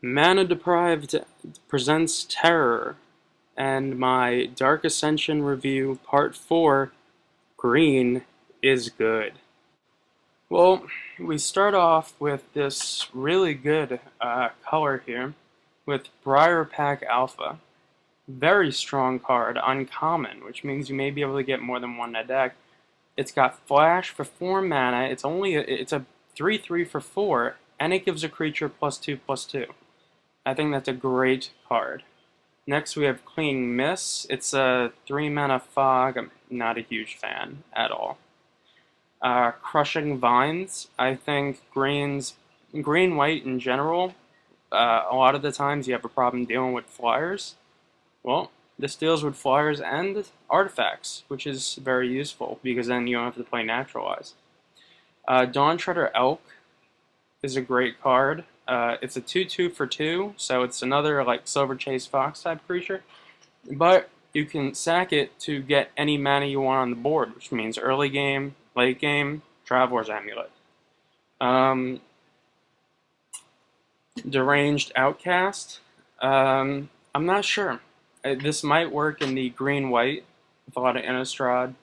Mana Deprived presents Terror, and my Dark Ascension review, Part 4, Green is good. Well, we start off with this really good color here with Briar Pack Alpha. Very strong card, uncommon, which means you may be able to get more than one in a deck. It's got Flash for 4 mana, it's a 3/3 for 4, and it gives a creature +2/+2. I think that's a great card. Next we have Clean Miss. It's a 3 mana fog. I'm not a huge fan at all. Crushing Vines. I think green-white in general, a lot of the times you have a problem dealing with flyers. Well, this deals with flyers and artifacts, which is very useful because then you don't have to play Naturalize. Dawn Treader Elk is a great card. It's a 2/2 for 2, so it's another like Silver Chase Fox type creature. But you can sack it to get any mana you want on the board, which means early game, late game, Traveler's Amulet. Deranged Outcast. I'm not sure. This might work in the green-white with a lot of Innistrad.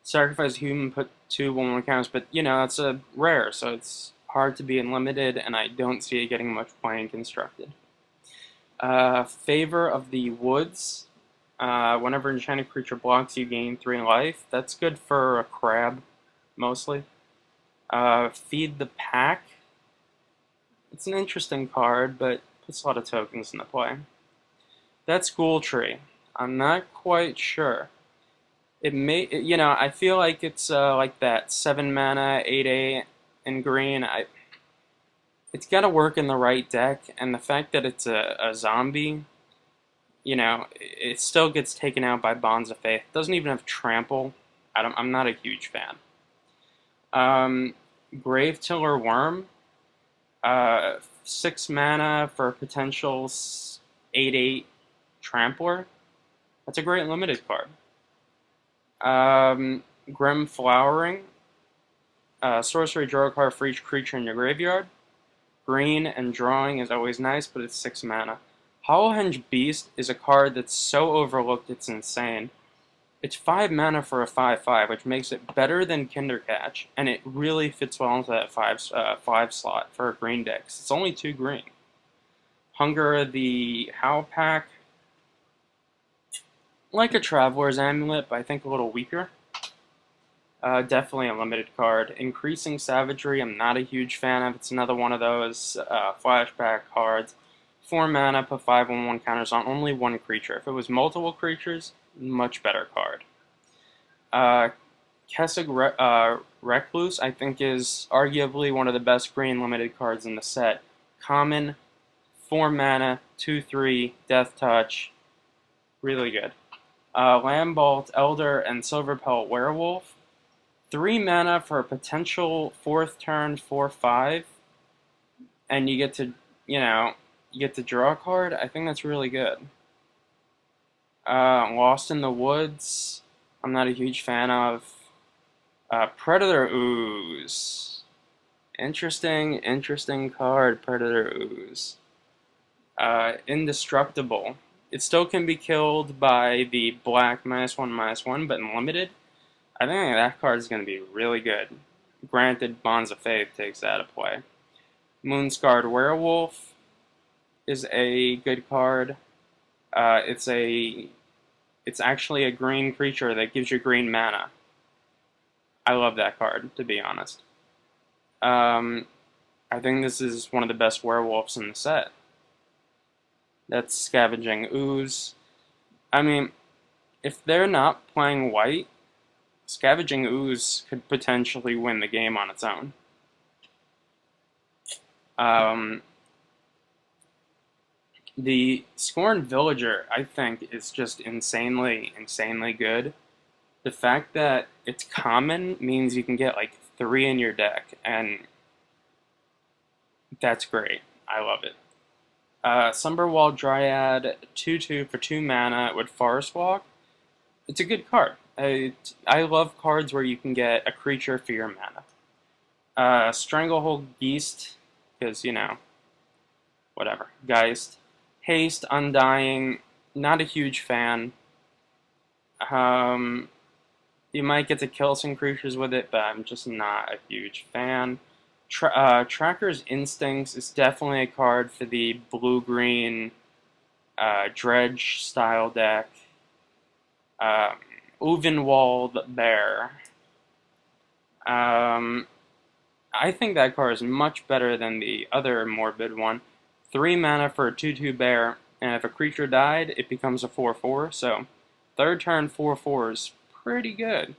Sacrifice human, put 2 1/1 counters, but you know, that's a rare, so it's hard to be unlimited, and I don't see it getting much play in Constructed. Favor of the Woods. Whenever an enchanted creature blocks, you gain 3 life. That's good for a crab, mostly. Feed the Pack. It's an interesting card, but puts a lot of tokens into play. That's Ghoul Tree. I'm not quite sure. It may, you know, I feel like it's like that 7 mana, 8/8 in green. It's got to work in the right deck, and the fact that it's a zombie, you know, it still gets taken out by Bonds of Faith. It doesn't even have Trample. I'm not a huge fan. Grave Tiller Worm. 6 mana for potential 8/8 Trampler. That's a great limited card. Grim Flowering. Sorcery, draw a card for each creature in your graveyard. Green and drawing is always nice, but it's 6 mana. Hollowhenge Beast is a card that's so overlooked it's insane. It's 5 mana for a 5/5, which makes it better than Kindercatch, and it really fits well into that 5 slot for a green deck. It's only 2 green. Hunger the Howl Pack. Like a Traveler's Amulet, but I think a little weaker. Definitely a limited card. Increasing Savagery, I'm not a huge fan of. It's another one of those flashback cards. 4 mana, put 5 1/1 counters on only 1 creature. If it was multiple creatures, much better card. Kessig Recluse, I think, is arguably one of the best green limited cards in the set. Common, 4 mana, 2/3, Death Touch, really good. Lambalt Elder and Silverpelt Werewolf. 3 mana for a potential 4th turn 4/5, and you get to, you know, you get to draw a card. I think that's really good. Lost in the Woods, I'm not a huge fan of. Predator Ooze. Interesting card, Predator Ooze. Indestructible. It still can be killed by the black -1/-1, but in limited, I think that card is going to be really good. Granted, Bonds of Faith takes that out of play. Moonscarred Werewolf is a good card. It's actually a green creature that gives you green mana. I love that card, to be honest. I think this is one of the best werewolves in the set. That's Scavenging Ooze. I mean, if they're not playing white, Scavenging Ooze could potentially win the game on its own. The Scorned Villager, I think, is just insanely good. The fact that it's common means you can get like 3 in your deck, and that's great. I love it. Sumberwall Dryad, 2/2 for 2 mana with Forest Walk. It's a good card. I love cards where you can get a creature for your mana. Stranglehold Beast, because, you know, whatever. Geist. Haste, Undying, not a huge fan. You might get to kill some creatures with it, but I'm just not a huge fan. Tracker's Instincts is definitely a card for the blue-green Dredge style deck. Uvenwald Bear. I think that card is much better than the other Morbid one. 3 mana for a 2/2 bear, and if a creature died, it becomes a 4/4, so third turn 4/4 is pretty good.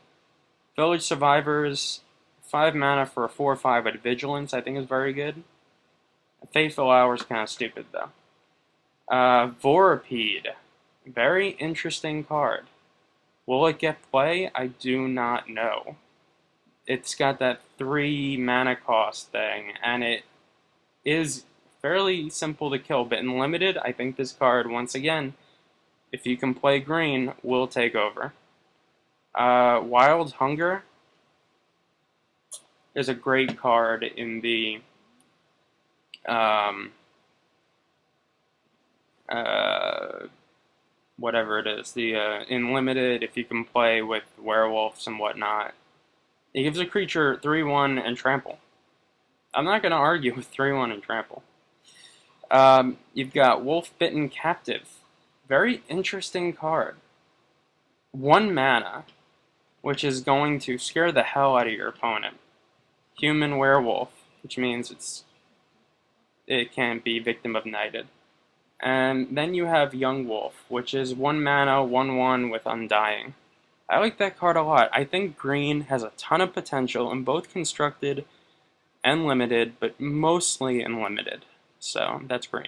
Village Survivors, 5 mana for a 4/5 with Vigilance, I think is very good. Faithful Hour is kind of stupid, though. Vorapede, very interesting card. Will it get play? I do not know. It's got that 3 mana cost thing, and it is fairly simple to kill, but in Limited, I think this card, once again, if you can play green, will take over. Wild Hunger is a great card in the whatever it is, the in Limited, if you can play with werewolves and whatnot. It gives a creature 3/1 and trample. I'm not going to argue with 3/1 and trample. You've got Wolf-Bitten Captive. Very interesting card. 1 mana, which is going to scare the hell out of your opponent. Human Werewolf, which means it can be Victim of Knighted. And then you have Young Wolf, which is 1 mana, 1/1 with Undying. I like that card a lot. I think green has a ton of potential in both Constructed and Limited, but mostly in Limited. So that's green.